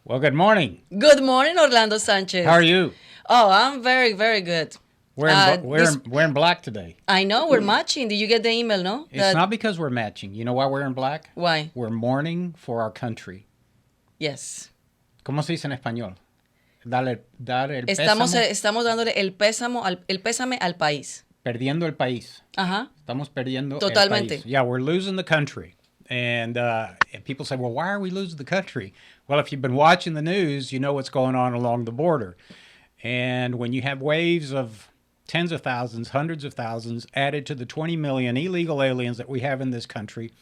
Well, good morning. Good morning, Orlando How are Sanchez. you? Oh, I'm very, very good. We're in black today. I know we're matching. Did you get the email, no? It's not because we're matching. You know why we're in black? Why? We're mourning for our country. Yes. ¿Cómo se dice en español? Dar el Estamos, pésamo, estamos dándole el pésame al país. perdiendo el país. Ajá. Estamos perdiendo el Totalmente. país. Yeah, we're losing the country. And people say, well, why are we losing the country? Well, if you've been watching the news, you know what's going on along the border. And when you have waves of tens of thousands, hundreds of thousands added to the 20 million illegal aliens that we have in this country,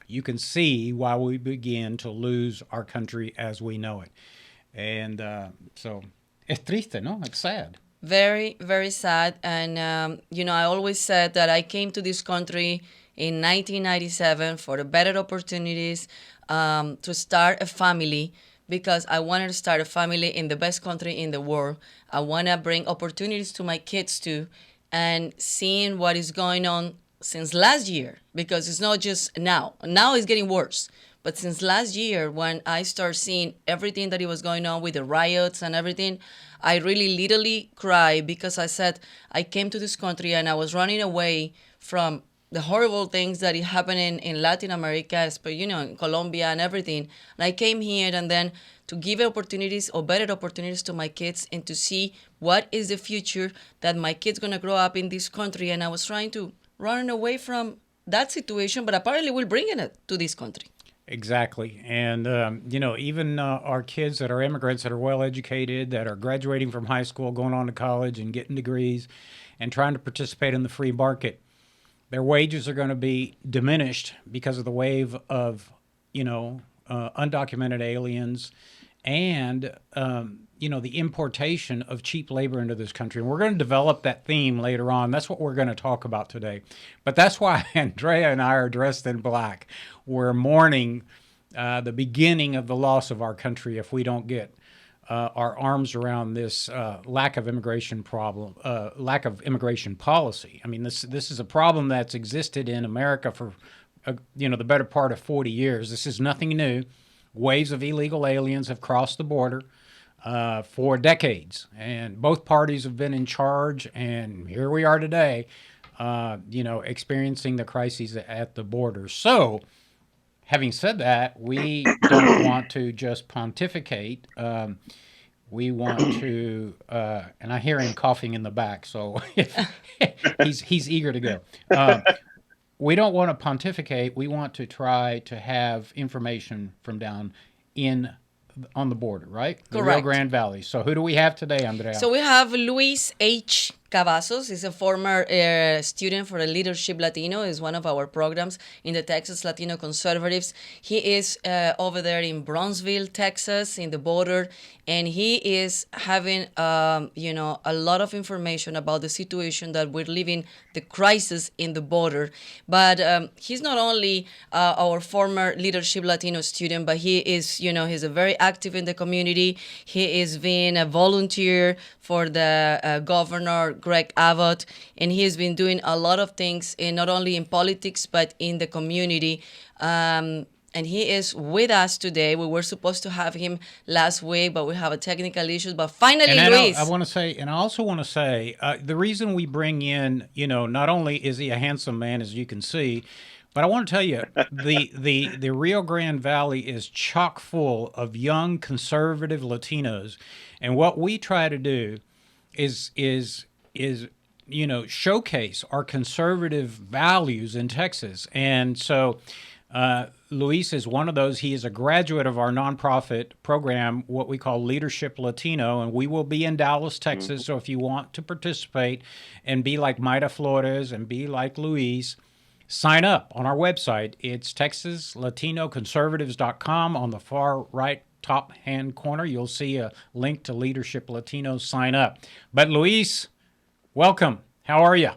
you can see why we begin to lose our country as we know it. And so es triste, no? It's sad. Very, very sad. And, I always said that I came to this country in 1997 for the better opportunities to start a family because I wanted to start a family in the best country in the world. I want to bring opportunities to my kids too. And seeing what is going on since last year, because it's not just now. Now it's getting worse. But since last year, when I start seeing everything that it was going on with the riots and everything, I really literally cried because I said I came to this country and I was running away from the horrible things that is happening in Latin America, in Colombia and everything. And I came here and then to give opportunities or better opportunities to my kids and to see what is the future that my kids going to grow up in this country. And I was trying to run away from that situation, but apparently we're bringing it to this country. Exactly. And, even our kids that are immigrants that are well educated, that are graduating from high school, going on to college and getting degrees and trying to participate in the free market, their wages are going to be diminished because of the wave of, undocumented aliens and, the importation of cheap labor into this country. And we're going to develop that theme later on. That's what we're going to talk about today. But that's why Andrea and I are dressed in black. We're mourning the beginning of the loss of our country if we don't get our arms around this lack of immigration policy. I mean, this is a problem that's existed in America for, the better part of 40 years. This is nothing new. Waves of illegal aliens have crossed the border for decades, and both parties have been in charge, and here we are today, experiencing the crises at the border. So, having said that, we don't want to just pontificate. We want to, and I hear him coughing in the back, so he's eager to go. We don't want to pontificate. We want to try to have information from down on the border, right? The Rio Correct. Grande Valley. So who do we have today, Andrea? So we have Luis H. Cavazos. He's a former student for the Leadership Latino. Is one of our programs in the Texas Latino Conservatives. He is over there in Brownsville, Texas, in the border, and he is having, a lot of information about the situation that we're living, the crisis in the border. But he's not only our former Leadership Latino student, but he is, he's a very active in the community. He is being a volunteer for the governor, Greg Abbott, and he has been doing a lot of things, not only in politics, but in the community. And he is with us today. We were supposed to have him last week, but we have a technical issue. But finally, Luis. I want to say, and I also want to say, the reason we bring in, not only is he a handsome man, as you can see, but I want to tell you, the Rio Grande Valley is chock full of young conservative Latinos, and what we try to do is showcase our conservative values in Texas. And so Luis is one of those. He is a graduate of our nonprofit program, what we call Leadership Latino, and we will be in Dallas, Texas. So if you want to participate and be like Mayra Flores and be like Luis, sign up on our website. It's TexasLatinoConservatives.com. On the far right top hand corner, you'll see a link to Leadership Latino. Sign up. But Luis, welcome. How are you?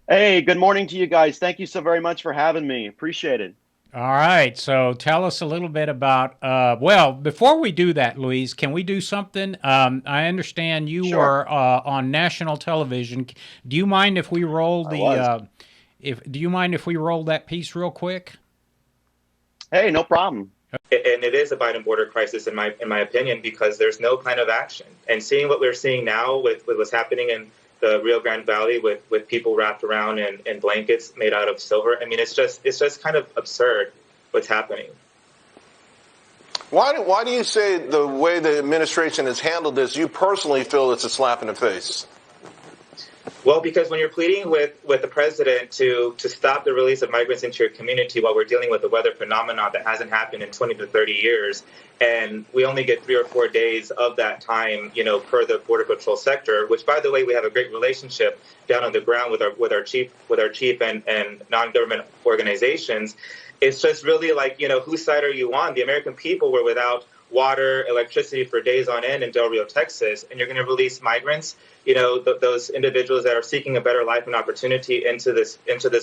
Hey, good morning to you guys. Thank you so very much for having me. Appreciate it. All right. So tell us a little bit about, before we do that, Luis, can we do something? I understand you Sure. were on national television. Do you mind if we roll I was. do you mind if we roll that piece real quick? Hey, no problem. And it is a Biden border crisis, in my opinion, because there's no plan of action. And seeing what we're seeing now with what's happening in the Rio Grande Valley with people wrapped around in blankets made out of silver, I mean, it's just kind of absurd what's happening. Why do you say the way the administration has handled this, you personally feel it's a slap in the face? Well, because when you're pleading with the president to stop the release of migrants into your community while we're dealing with a weather phenomenon that hasn't happened in 20 to 30 years, and we only get 3 or 4 days of that time, per the Border Patrol sector, which, by the way, we have a great relationship down on the ground with our chief and non-government organizations. It's just really like, whose side are you on? The American people were without water, electricity for days on end in Del Rio, Texas, and you're going to release migrants, those individuals that are seeking a better life and opportunity into this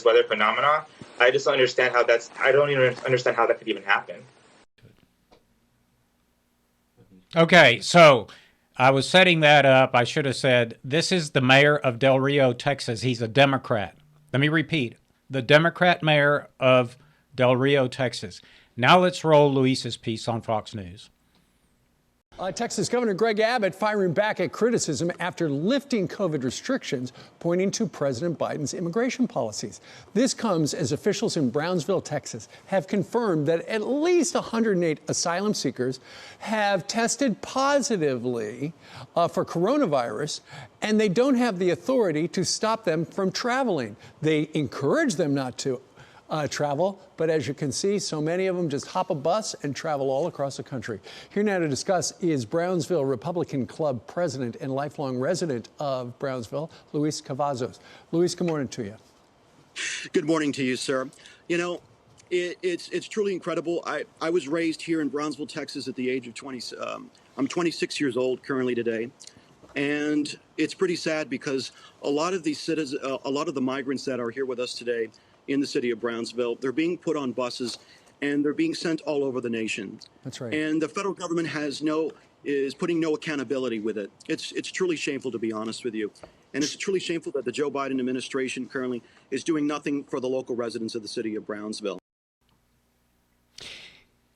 weather phenomena. I just don't understand I don't even understand how that could even happen. Okay, so I was setting that up. I should have said, this is the mayor of Del Rio, Texas. He's a Democrat. Let me repeat, the Democrat mayor of Del Rio, Texas. Now let's roll Luis's piece on Fox News. Texas Governor Greg Abbott firing back at criticism after lifting COVID restrictions, pointing to President Biden's immigration policies. This comes as officials in Brownsville, Texas, have confirmed that at least 108 asylum seekers have tested positively for coronavirus, and they don't have the authority to stop them from traveling. They encourage them not to travel, but as you can see, so many of them just hop a bus and travel all across the country. Here now to discuss is Brownsville Republican Club president and lifelong resident of Brownsville, Luis Cavazos. Luis, good morning to you. Good morning to you, sir. It's truly incredible. I was raised here in Brownsville, Texas at the age of 20. I'm 26 years old currently today. And it's pretty sad because a lot of these citizens, a lot of the migrants that are here with us today in the city of Brownsville, they're being put on buses and they're being sent all over the nation. That's right. And the federal government is putting no accountability with it. It's truly shameful, to be honest with you. And it's truly shameful that the Joe Biden administration currently is doing nothing for the local residents of the city of Brownsville.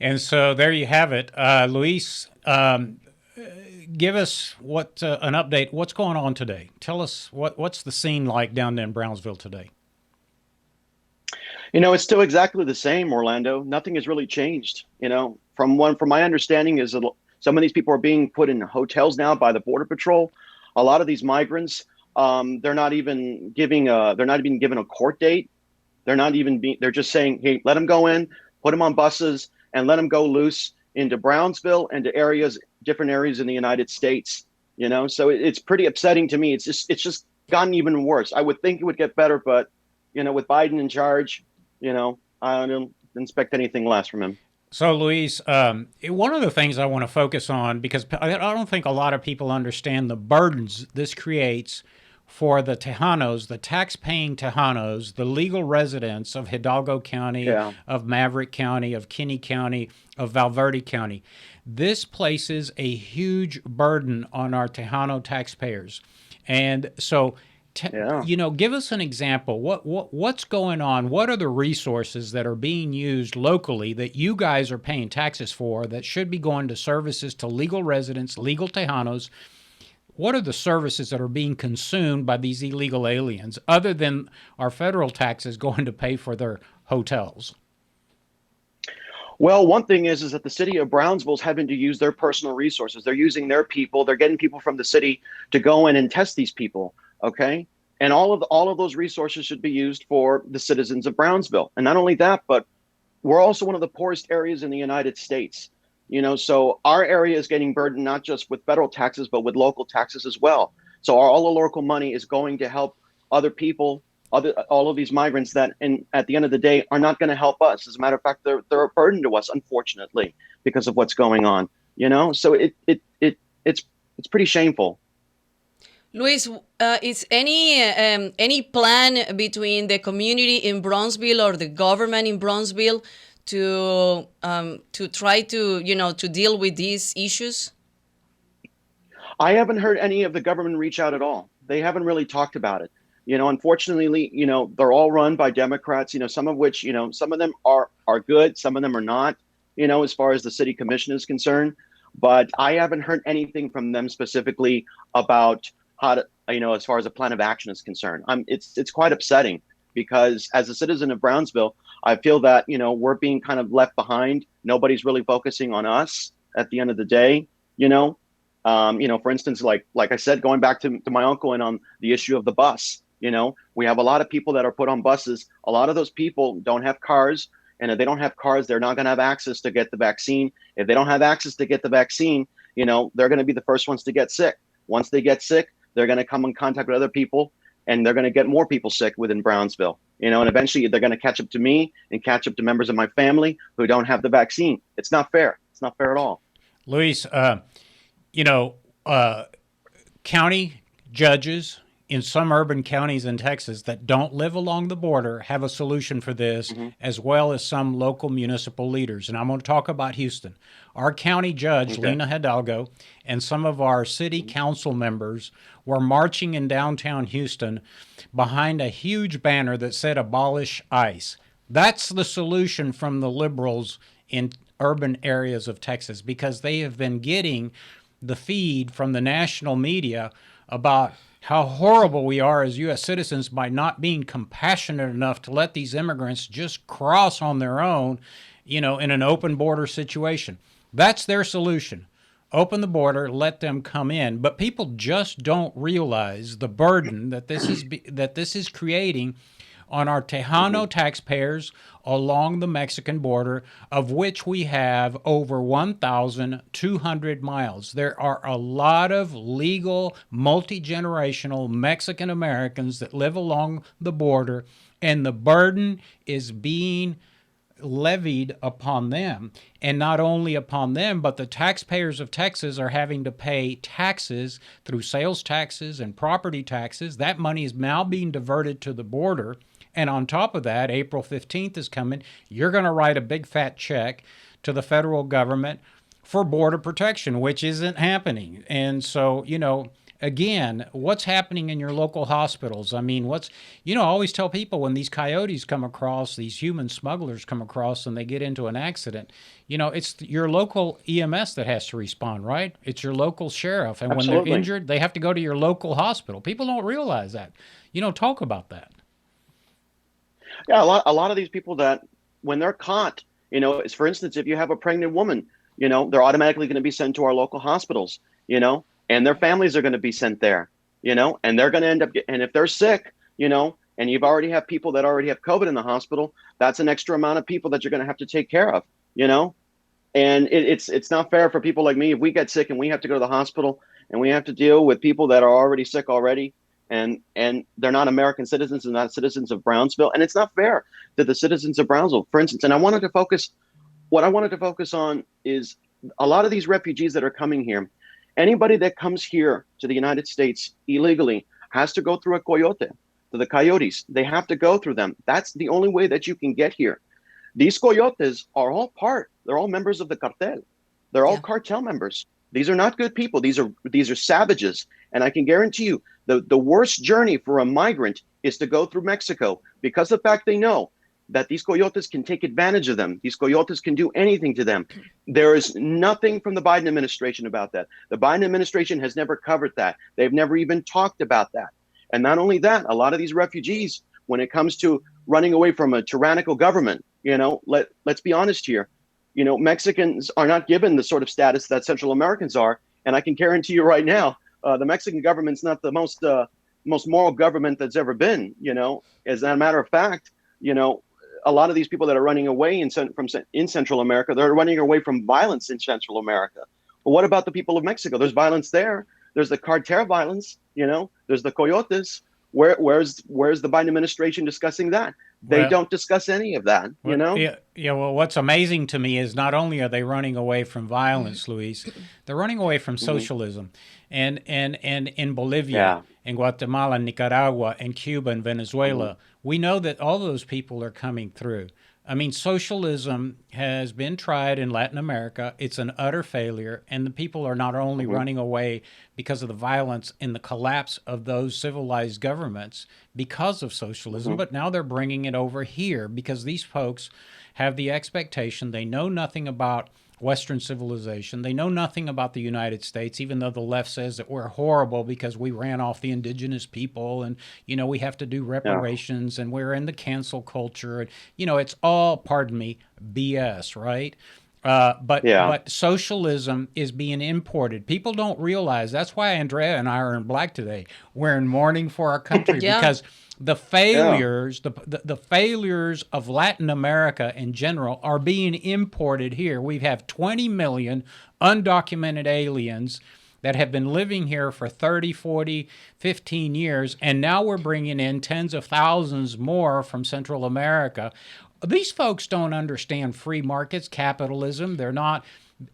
And so there you have it. Luis, give us an update. What's going on today? Tell us what's the scene like down there in Brownsville today? It's still exactly the same, Orlando. Nothing has really changed. From my understanding is that some of these people are being put in hotels now by the Border Patrol. A lot of these migrants, they're not even given a court date. They're just saying, hey, let them go in, put them on buses, and let them go loose into Brownsville and to different areas in the United States. So it's pretty upsetting to me. It's just gotten even worse. I would think it would get better, but with Biden in charge, I don't expect anything less from him. So, Luis, one of the things I want to focus on, because I don't think a lot of people understand the burdens this creates for the Tejanos, the tax-paying Tejanos, the legal residents of Hidalgo County, of Maverick County, of Kinney County, of Valverde County. This places a huge burden on our Tejano taxpayers. And so, give us an example. What's going on? What are the resources that are being used locally that you guys are paying taxes for that should be going to services to legal residents, legal Tejanos? What are the services that are being consumed by these illegal aliens other than our federal taxes going to pay for their hotels? Well, one thing is that the city of Brownsville is having to use their personal resources. They're using their people. They're getting people from the city to go in and test these people. Okay. And all of those resources should be used for the citizens of Brownsville. And not only that, but we're also one of the poorest areas in the United States. So our area is getting burdened not just with federal taxes, but with local taxes as well. So all the local money is going to help other people, all of these migrants that, at the end of the day, are not going to help us. As a matter of fact, they're a burden to us, unfortunately, because of what's going on. So it's pretty shameful. Luis, is any plan between the community in Brownsville or the government in Brownsville to try to deal with these issues? I haven't heard any of the government reach out at all. They haven't really talked about it. Unfortunately, they're all run by Democrats. Some of which, some of them are good, some of them are not. as far as the city commission is concerned. But I haven't heard anything from them specifically about how to, as far as a plan of action is concerned. It's quite upsetting because as a citizen of Brownsville, I feel that, we're being kind of left behind. Nobody's really focusing on us at the end of the day, for instance, like I said, going back to my uncle and on the issue of the bus, we have a lot of people that are put on buses. A lot of those people don't have cars. And if they don't have cars, they're not going to have access to get the vaccine. If they don't have access to get the vaccine, they're going to be the first ones to get sick. Once they get sick, they're going to come in contact with other people, and they're going to get more people sick within Brownsville. And eventually they're going to catch up to me and catch up to members of my family who don't have the vaccine. It's not fair. It's not fair at all. Luis, county judges in some urban counties in Texas that don't live along the border have a solution for this, as well as some local municipal leaders. And I'm going to talk about Houston. Our county judge, Lena Hidalgo, and some of our city council members were marching in downtown Houston behind a huge banner that said "Abolish ICE." That's the solution from the liberals in urban areas of Texas, because they have been getting the feed from the national media about how horrible we are as U.S. citizens by not being compassionate enough to let these immigrants just cross on their own, in an open border situation. That's their solution. Open the border, let them come in. But people just don't realize the burden that this is creating on our Tejano taxpayers along the Mexican border, of which we have over 1,200 miles. There are a lot of legal, multi-generational Mexican Americans that live along the border, and the burden is being levied upon them. And not only upon them, but the taxpayers of Texas are having to pay taxes through sales taxes and property taxes. That money is now being diverted to the border. And on top of that, April 15th is coming. You're going to write a big fat check to the federal government for border protection, which isn't happening. And so, again, what's happening in your local hospitals? I mean, I always tell people when these coyotes come across, these human smugglers come across and they get into an accident, it's your local EMS that has to respond, right? It's your local sheriff. And Absolutely. when they're injured, they have to go to your local hospital. People don't realize that. Talk about that. Yeah, a lot of these people that when they're caught, for instance, if you have a pregnant woman, they're automatically going to be sent to our local hospitals, and their families are going to be sent there, and they're going to end up, and if they're sick, and you've already have people that already have COVID in the hospital, that's an extra amount of people that you're going to have to take care of, and it's not fair for people like me. If we get sick and we have to go to the hospital and we have to deal with people that are already sick already, and they're not American citizens and not citizens of Brownsville. And it's not fair to the citizens of Brownsville, for instance. And what I wanted to focus on is a lot of these refugees that are coming here. Anybody that comes here to the United States illegally has to go through a coyote, to the coyotes. They have to go through them. That's the only way that you can get here. These coyotes are they're all members of the cartel. They're all cartel members. These are not good people. These are savages. And I can guarantee you, the worst journey for a migrant is to go through Mexico, because the fact they know that these coyotes can take advantage of them. These coyotes can do anything to them. There is nothing from the Biden administration about that. The Biden administration has never covered that. They've never even talked about that. And not only that, a lot of these refugees, when it comes to running away from a tyrannical government, let's be honest here. Mexicans are not given the sort of status that Central Americans are. And I can guarantee you right now, the Mexican government's not the most moral government that's ever been. As a matter of fact, a lot of these people that are running away in Central America, they're running away from violence in Central America. But what about the people of Mexico? There's violence there. There's the cartel violence. There's the coyotes. Where's the Biden administration discussing that? They don't discuss any of that, Yeah, well, what's amazing to me is not only are they running away from violence, Luis, they're running away from socialism. And in Bolivia, in Guatemala, Nicaragua, and Cuba, and Venezuela, we know that all those people are coming through. I mean, socialism has been tried in Latin America. It's an utter failure, and the people are not only running away because of the violence and the collapse of those civilized governments, because of socialism, but now they're bringing it over here because these folks have the expectation. They know nothing about Western civilization. They know nothing about the United States, even though the left says that we're horrible because we ran off the indigenous people and, we have to do reparations and we're in the cancel culture. And, it's all, pardon me, BS, right? But socialism is being imported. People don't realize. That's why Andrea and I are in black today. We're in mourning for our country because the failures, the failures of Latin America in general are being imported here. We have 20 million undocumented aliens that have been living here for 30, 40, 15 years, and now we're bringing in tens of thousands more from Central America. These folks don't understand free markets, capitalism.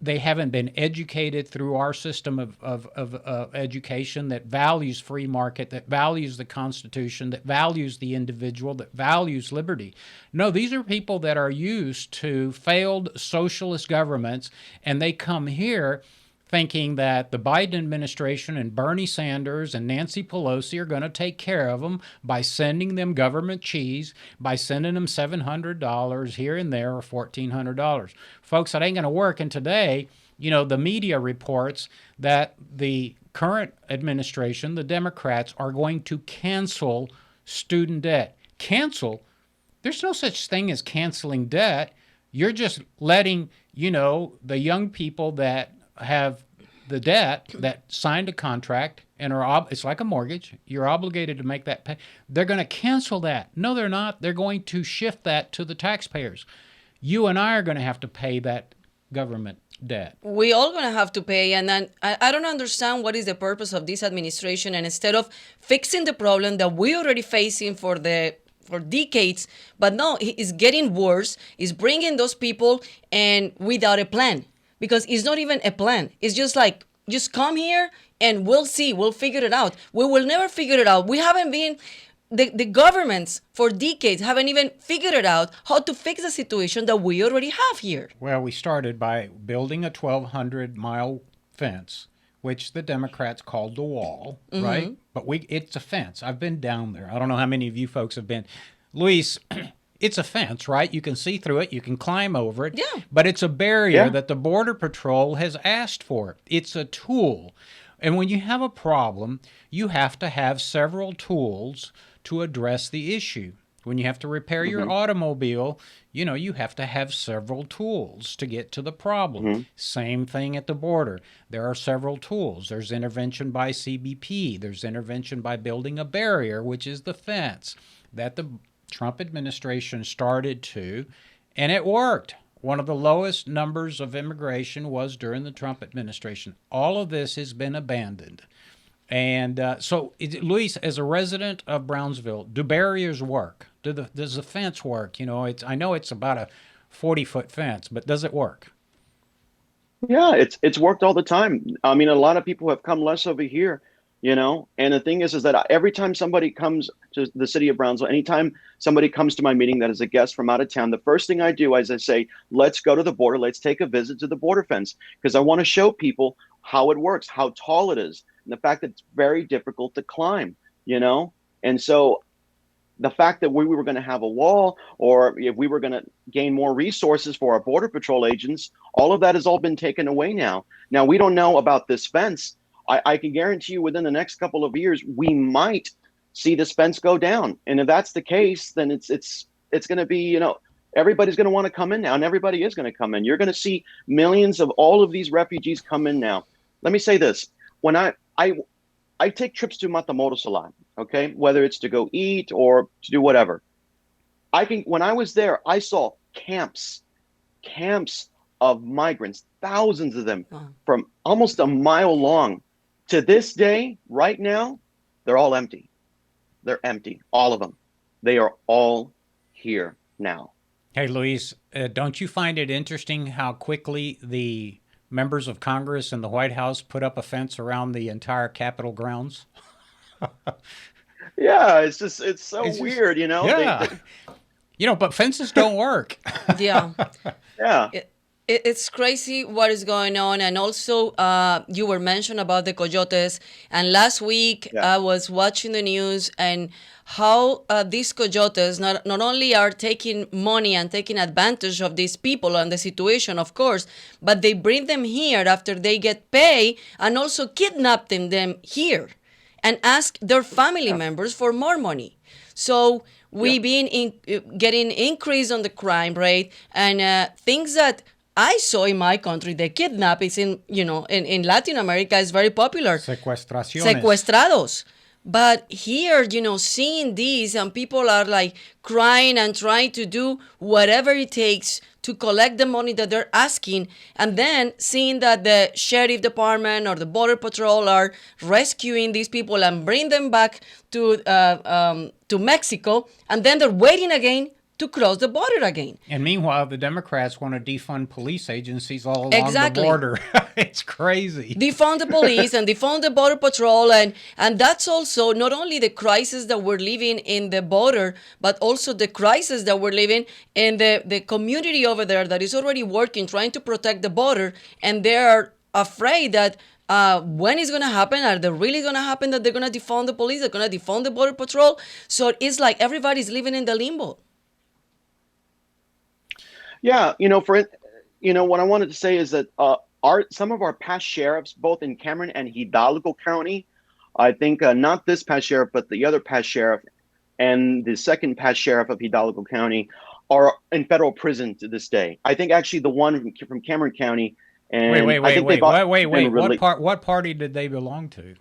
They haven't been educated through our system of education that values free market, that values the Constitution, that values the individual, that values liberty. No, these are people that are used to failed socialist governments, and they come here thinking that the Biden administration and Bernie Sanders and Nancy Pelosi are going to take care of them by sending them government cheese, by sending them $700 here and there or $1,400. Folks, that ain't going to work. And today, the media reports that the current administration, the Democrats, are going to cancel student debt. Cancel? There's no such thing as canceling debt. You're just letting, the young people that have the debt, that signed a contract and it's like a mortgage. You're obligated to make that pay. They're going to cancel that. No, they're not. They're going to shift that to the taxpayers. You and I are going to have to pay that government debt. We all going to have to pay. And then I don't understand what is the purpose of this administration. And instead of fixing the problem that we already facing for decades, but no, it's getting worse. It's bringing those people and without a plan. Because it's not even a plan. It's just like, just come here and we'll see. We'll figure it out. We will never figure it out. We haven't been, the governments for decades haven't even figured it out how to fix the situation that we already have here. Well, we started by building a 1,200-mile fence, which the Democrats called the wall, right? But it's a fence. I've been down there. I don't know how many of you folks have been. Luis, it's a fence, right? You can see through it. You can climb over it. Yeah. But it's a barrier that the Border Patrol has asked for. It's a tool. And when you have a problem, you have to have several tools to address the issue. When you have to repair your automobile, you have to have several tools to get to the problem. Same thing at the border. There are several tools. There's intervention by CBP. There's intervention by building a barrier, which is the fence that the Trump administration started to, and it worked. One of the lowest numbers of immigration was during the Trump administration. All of this has been abandoned. And Luis, as a resident of Brownsville, do barriers work? Does the fence work? I know it's about a 40-foot fence, but does it work? Yeah, it's worked all the time. I mean, a lot of people have come less over here. And the thing is that every time somebody comes to the city of Brownsville, anytime somebody comes to my meeting that is a guest from out of town, the first thing I do is I say, let's go to the border. Let's take a visit to the border fence, because I want to show people how it works, how tall it is, and the fact that it's very difficult to climb, And so the fact that we were going to have a wall, or if we were going to gain more resources for our Border Patrol agents, all of that has all been taken away now. Now, we don't know about this fence. I can guarantee you within the next couple of years, we might see this fence go down. And if that's the case, then it's going to be, everybody's going to want to come in now, and everybody is going to come in. You're going to see millions of all of these refugees come in now. Let me say this. When I take trips to Matamoros a lot, okay, whether it's to go eat or to do whatever. When I was there, I saw camps of migrants, thousands of them, from almost a mile long. To this day, right now, they're all empty. They're empty, all of them. They are all here now. Hey, Luis, don't you find it interesting how quickly the members of Congress and the White House put up a fence around the entire Capitol grounds? Yeah, it's so weird, Yeah. But fences don't work. Yeah. Yeah. It's crazy what is going on. And also, you were mentioned about the coyotes. And last week, Yeah. I was watching the news and how these coyotes not only are taking money and taking advantage of these people and the situation, of course, but they bring them here after they get paid and also kidnap them here and ask their family members for more money. So we've been getting increase on the crime rate and things that I saw in my country. The kidnap is in Latin America is very popular. Secuestraciones. Secuestrados. But here, seeing these and people are like crying and trying to do whatever it takes to collect the money that they're asking, and then seeing that the sheriff department or the border patrol are rescuing these people and bring them back to Mexico, and then they're waiting again to cross the border again. And meanwhile, the Democrats want to defund police agencies all along Exactly. the border. It's crazy. Defund the police and defund the border patrol, and that's also not only the crisis that we're living in the border, but also the crisis that we're living in the community over there that is already working, trying to protect the border, and they're afraid that when it's going to happen, are they really going to happen that they're going to defund the police, they're going to defund the border patrol? So it's like everybody's living in the limbo. Yeah, what I wanted to say is that some of our past sheriffs, both in Cameron and Hidalgo County, I think not this past sheriff, but the other past sheriff and the second past sheriff of Hidalgo County are in federal prison to this day. I think actually the one from Cameron County. And wait. What party did they belong to?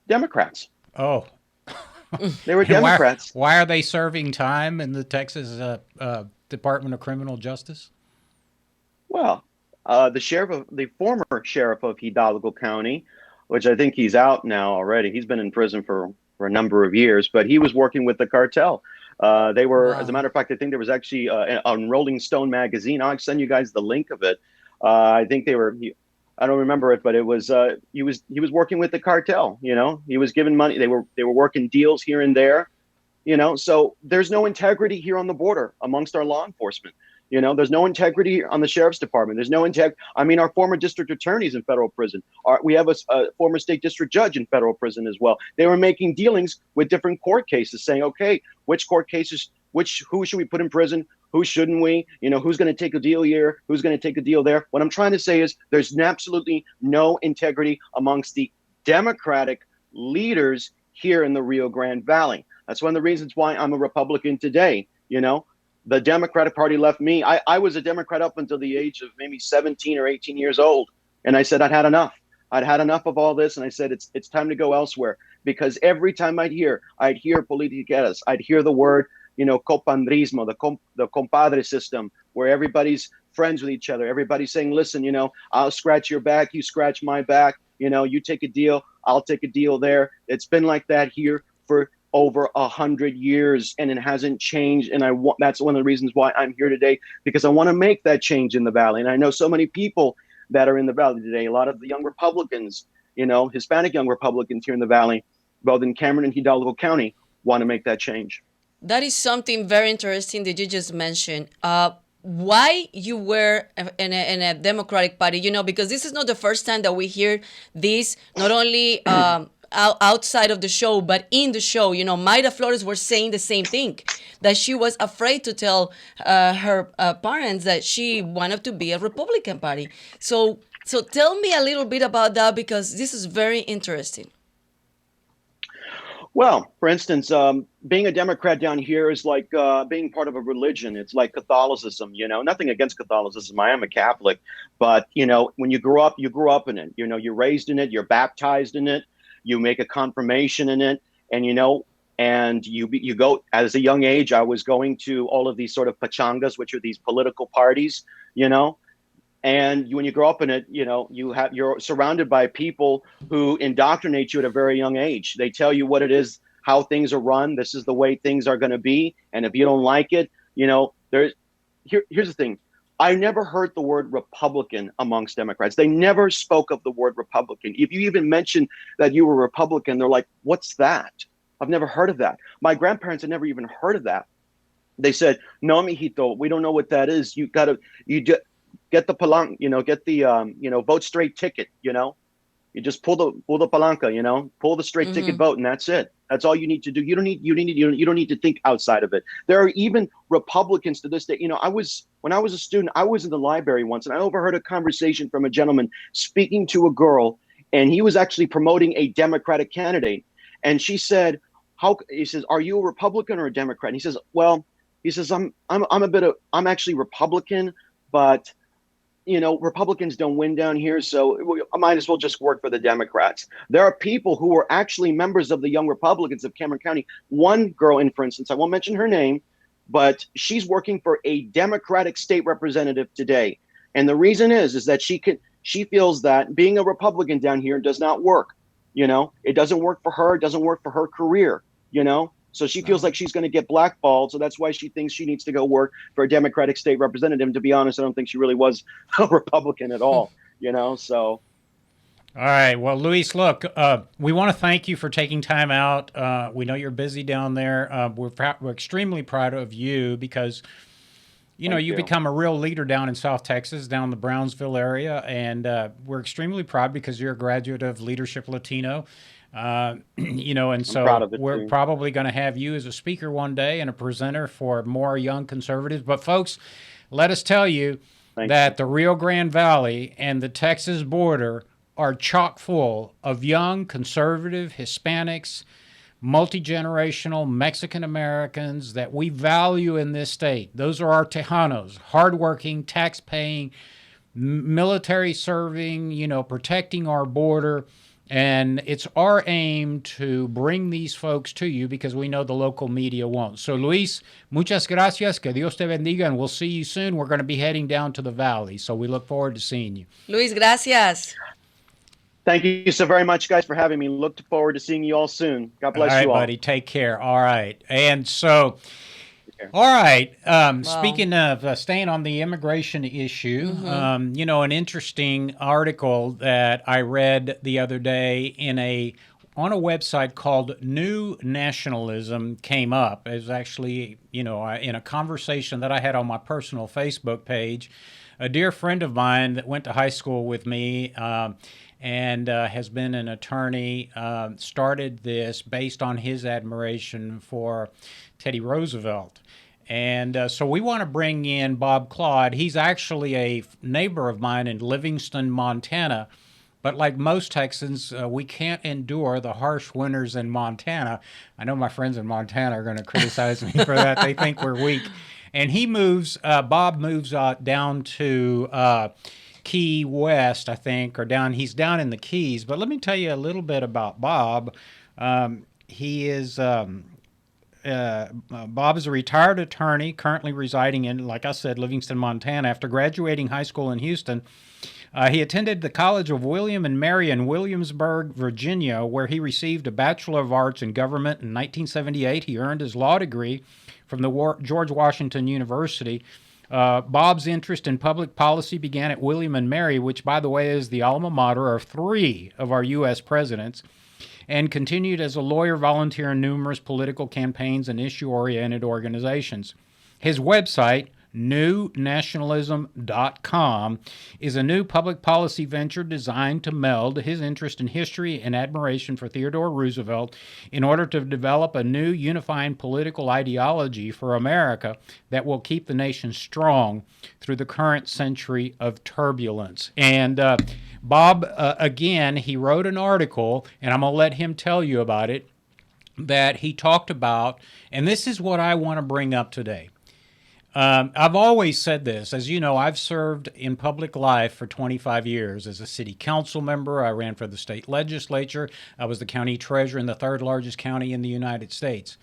Democrats. Oh. They were Democrats. Why are they serving time in the Texas Department of Criminal Justice? Well, the former sheriff of Hidalgo County, which I think he's out now already. He's been in prison for a number of years, but he was working with the cartel. They were, As a matter of fact, I think there was actually on Rolling Stone magazine. I'll send you guys the link of it. I think they were. I don't remember it, but it was he was working with the cartel. He was given money. They were working deals here and there. So there's no integrity here on the border amongst our law enforcement. There's no integrity on the sheriff's department. There's no integrity. I mean, our former district attorneys in federal prison. We have a former state district judge in federal prison as well. They were making dealings with different court cases, saying, okay, which court cases, who should we put in prison? Who shouldn't we? Who's going to take a deal here? Who's going to take a deal there? What I'm trying to say is there's absolutely no integrity amongst the Democratic leaders here in the Rio Grande Valley. That's one of the reasons why I'm a Republican today. The Democratic Party left me. I was a Democrat up until the age of maybe 17 or 18 years old. And I said, I'd had enough. I'd had enough of all this. And I said, it's time to go elsewhere, because every time I'd hear politiqueras, I'd hear the word, copandrismo, the compadre system, where everybody's friends with each other. Everybody's saying, listen, I'll scratch your back. You scratch my back. You take a deal. I'll take a deal there. It's been like that here for over 100 years, and it hasn't changed. And that's one of the reasons why I'm here today, because I want to make that change in the Valley. And I know so many people that are in the Valley today, a lot of the young Republicans, Hispanic young Republicans here in the Valley, both in Cameron and Hidalgo County, want to make that change. That is something very interesting that you just mentioned. Why you were in a Democratic Party, because this is not the first time that we hear this, not only outside of the show, but in the show. Mayra Flores was saying the same thing, that she was afraid to tell her parents that she wanted to be a Republican Party. So tell me a little bit about that, because this is very interesting. Well, for instance, being a Democrat down here is like being part of a religion. It's like Catholicism, nothing against Catholicism. I am a Catholic, but, when you grew up in it, you're raised in it, you're baptized in it, you make a confirmation in it, and, and you go, as a young age, I was going to all of these sort of pachangas, which are these political parties, and when you grow up in it, you're surrounded by people who indoctrinate you at a very young age. They tell you what it is, how things are run. This is the way things are going to be. And if you don't like it, here's the thing. I never heard the word Republican amongst Democrats. They never spoke of the word Republican. If you even mentioned that you were Republican, they're like, what's that? I've never heard of that. My grandparents had never even heard of that. They said, no, mijito, we don't know what that is. You get the vote straight ticket. You just pull the palanca, pull the straight ticket vote, and that's it. That's all you need to do. You don't need to think outside of it. There are even Republicans to this day. When I was a student, I was in the library once, and I overheard a conversation from a gentleman speaking to a girl, and he was actually promoting a Democratic candidate. And she said, he says, "Are you a Republican or a Democrat?" And he says, "Well," he says, I'm actually Republican, but Republicans don't win down here, so I might as well just work for the Democrats." There are people who are actually members of the Young Republicans of Cameron County. One girl, for instance, I won't mention her name, but she's working for a Democratic state representative today. And the reason is that she feels that being a Republican down here does not work. It doesn't work for her. It doesn't work for her career, So she feels like she's going to get blackballed. So that's why she thinks she needs to go work for a Democratic state representative. And to be honest, I don't think she really was a Republican at all, so. All right. Well, Luis, look, we want to thank you for taking time out. We know you're busy down there. We're extremely proud of you because, you've become a real leader down in South Texas, down the Brownsville area. And we're extremely proud because you're a graduate of Leadership Latino. And so we're probably going to have you as a speaker one day and a presenter for more young conservatives. But folks, let us tell you that the Rio Grande Valley and the Texas border are chock full of young conservative Hispanics, multi-generational Mexican Americans that we value in this state. Those are our Tejanos, hardworking, tax-paying, military serving, protecting our border. And it's our aim to bring these folks to you because we know the local media won't. So, Luis, muchas gracias. Que Dios te bendiga. And we'll see you soon. We're going to be heading down to the valley. So we look forward to seeing you. Luis, gracias. Thank you so very much, guys, for having me. Look forward to seeing you all soon. God bless you all. All right, buddy. Take care. All right. And so, all right. Speaking of staying on the immigration issue, an interesting article that I read the other day on a website called New Nationalism came up. It was actually, in a conversation that I had on my personal Facebook page. A dear friend of mine that went to high school with me and has been an attorney, started this based on his admiration for Teddy Roosevelt. And so we want to bring in Bob Claude. He's actually a neighbor of mine in Livingston, Montana. But like most Texans, we can't endure the harsh winters in Montana. I know my friends in Montana are going to criticize me for that. They think we're weak. And Bob moves down to Key West, I think, he's down in the Keys. But let me tell you a little bit about Bob. He is... Bob is a retired attorney currently residing in, like I said, Livingston, Montana. After graduating high school in Houston, he attended the College of William and Mary in Williamsburg, Virginia, where he received a Bachelor of Arts in Government in 1978. He earned his law degree from the George Washington University. Bob's interest in public policy began at William and Mary, which, by the way, is the alma mater of 3 of our U.S. presidents, and continued as a lawyer, volunteer in numerous political campaigns and issue-oriented organizations. His website, newnationalism.com, is a new public policy venture designed to meld his interest in history and admiration for Theodore Roosevelt in order to develop a new unifying political ideology for America that will keep the nation strong through the current century of turbulence. And Bob, again, he wrote an article, and I'm going to let him tell you about it, that he talked about, and this is what I want to bring up today. I've always said this. As you know, I've served in public life for 25 years as a city council member. I ran for the state legislature. I was the county treasurer in the 3rd largest county in the United States.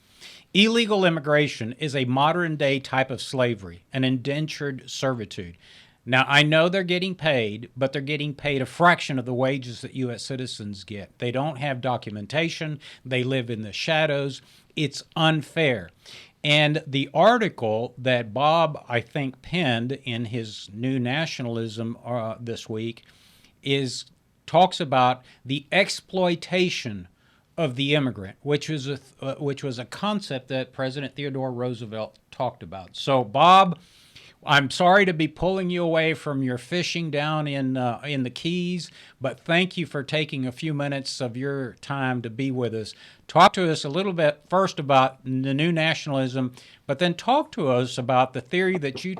Illegal immigration is a modern-day type of slavery, an indentured servitude. Now, I know they're getting paid, but they're getting paid a fraction of the wages that U.S. citizens get. They don't have documentation. They live in the shadows. It's unfair. And the article that Bob, I think, penned in his New Nationalism this week talks about the exploitation of the immigrant, which was a concept that President Theodore Roosevelt talked about. So, Bob, I'm sorry to be pulling you away from your fishing down in the Keys, but thank you for taking a few minutes of your time to be with us. Talk to us a little bit first about the new nationalism, but then talk to us about the theory that you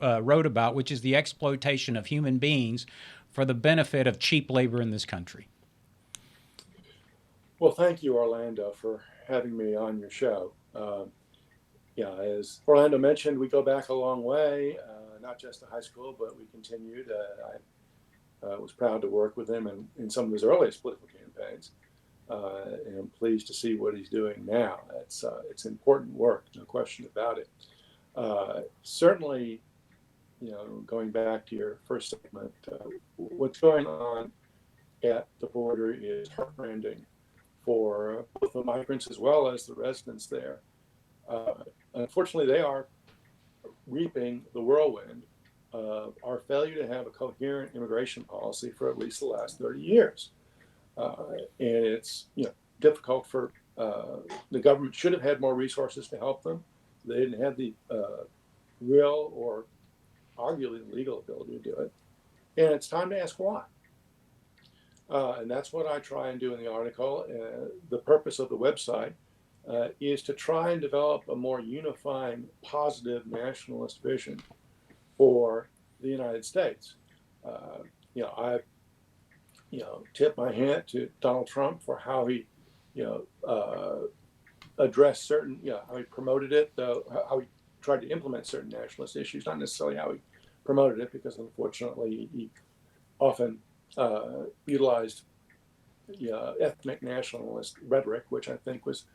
wrote about, which is the exploitation of human beings for the benefit of cheap labor in this country. Well, thank you, Orlando, for having me on your show. Yeah, as Orlando mentioned, we go back a long way, not just to high school, but we continued. I was proud to work with him in some of his earliest political campaigns, and I'm pleased to see what he's doing now. It's important work, no question about it. Certainly, going back to your first segment, what's going on at the border is heartrending for both the migrants as well as the residents there. Unfortunately, they are reaping the whirlwind of our failure to have a coherent immigration policy for at least the last 30 years. And it's difficult for the government should have had more resources to help them. They didn't have the real or arguably the legal ability to do it. And it's time to ask why. And that's what I try and do in the article. The purpose of the website is to try and develop a more unifying, positive nationalist vision for the United States. I tip my hat to Donald Trump for how he, addressed certain, how he promoted it, how he tried to implement certain nationalist issues, not necessarily how he promoted it, because unfortunately he often utilized ethnic nationalist rhetoric, which I think was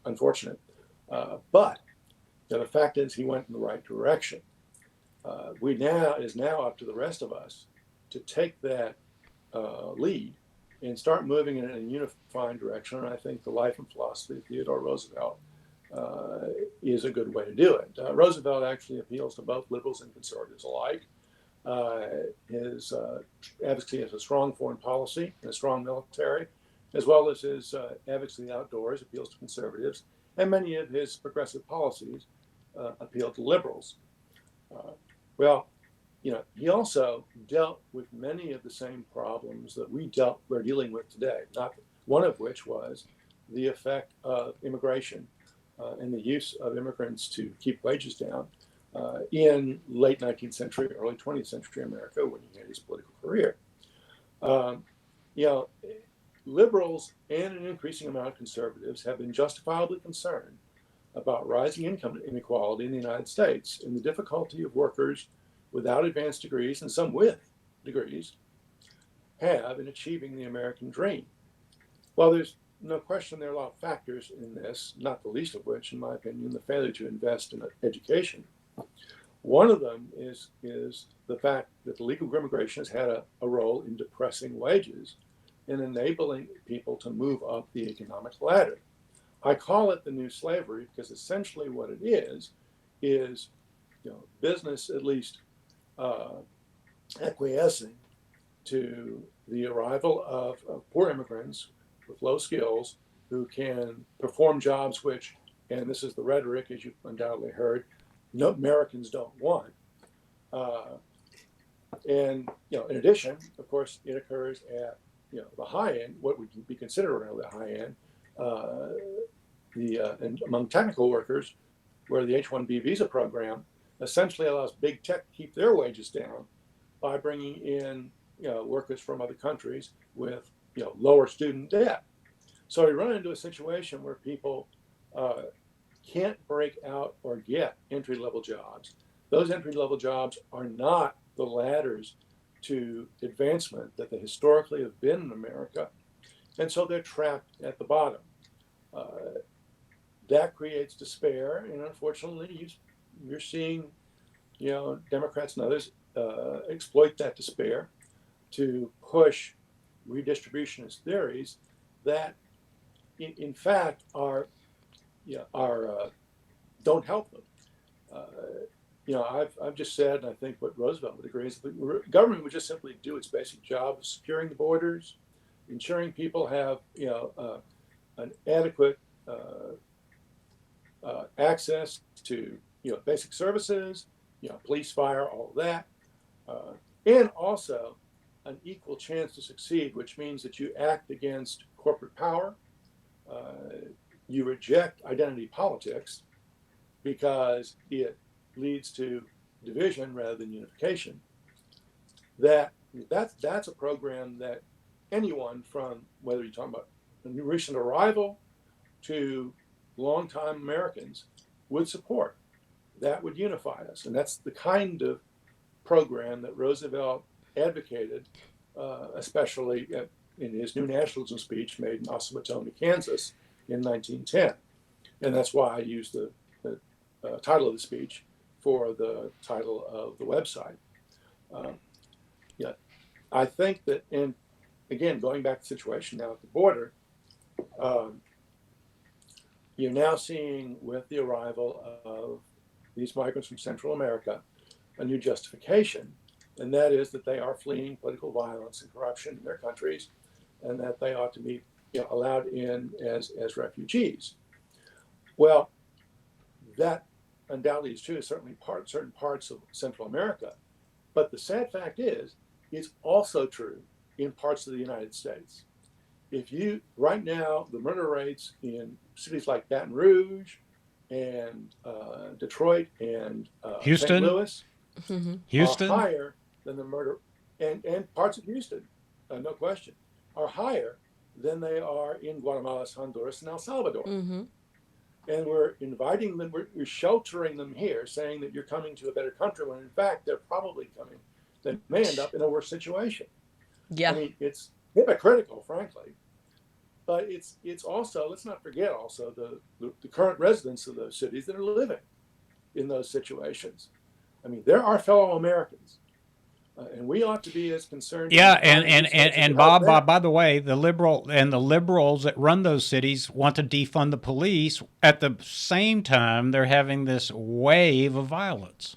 unfortunate. But the fact is he went in the right direction. It is now up to the rest of us to take that lead and start moving in a unifying direction. And I think the life and philosophy of Theodore Roosevelt is a good way to do it. Roosevelt actually appeals to both liberals and conservatives alike. His advocacy has a strong foreign policy and a strong military, as well as his advocacy outdoors appeals to conservatives, and many of his progressive policies appeal to liberals. He also dealt with many of the same problems that we're dealing with today, not one of which was the effect of immigration and the use of immigrants to keep wages down in late 19th century, early 20th century America when he had his political career. Liberals and an increasing amount of conservatives have been justifiably concerned about rising income inequality in the United States and the difficulty of workers without advanced degrees and some with degrees have in achieving the American dream. Well, there's no question there are a lot of factors in this, not the least of which, in my opinion, the failure to invest in education. One of them is the fact that the legal immigration has had a role in depressing wages and enabling people to move up the economic ladder. I call it the new slavery because essentially what it is business at least acquiescing to the arrival of poor immigrants with low skills who can perform jobs which, and this is the rhetoric, as you've undoubtedly heard, no Americans don't want. In addition, of course, it occurs at the high end, what would be considered around the high end, and among technical workers, where the H-1B visa program essentially allows big tech to keep their wages down by bringing in workers from other countries with lower student debt. So we run into a situation where people can't break out or get entry-level jobs. Those entry-level jobs are not the ladders to advancement that they historically have been in America, and so they're trapped at the bottom. That creates despair, and unfortunately, you're seeing, Democrats and others exploit that despair to push redistributionist theories that, in fact, don't help them. I've just said, and I think what Roosevelt would agree is the government would just simply do its basic job of securing the borders, ensuring people have an adequate access to basic services, police, fire, all of that, and also an equal chance to succeed, which means that you act against corporate power, you reject identity politics because it leads to division rather than unification. That's a program that anyone from, whether you're talking about a recent arrival to longtime Americans, would support. That would unify us. And that's the kind of program that Roosevelt advocated, especially in his New Nationalism speech made in Osamatoni, Kansas in 1910. And that's why I used the title of the speech for the title of the website. I think that, and again, going back to the situation now at the border, you're now seeing with the arrival of these migrants from Central America a new justification, and that is that they are fleeing political violence and corruption in their countries, and that they ought to be allowed in as refugees. Well, that undoubtedly is true, certainly certain parts of Central America, but the sad fact is, it's also true in parts of the United States. Right now, the murder rates in cities like Baton Rouge and Detroit and Houston, St. Louis Houston, are higher than the murder, and parts of Houston, no question, are higher than they are in Guatemala, Honduras, and El Salvador. Mm-hmm. And we're inviting them, we're sheltering them here, saying that you're coming to a better country, when in fact they're probably coming. They may end up in a worse situation. Yeah. I mean, it's hypocritical, frankly. But it's also, let's not forget also the current residents of those cities that are living in those situations. I mean, they're our fellow Americans. And we ought to be as concerned. Yeah, and Bob, by the way, the liberals that run those cities want to defund the police. At the same time, they're having this wave of violence.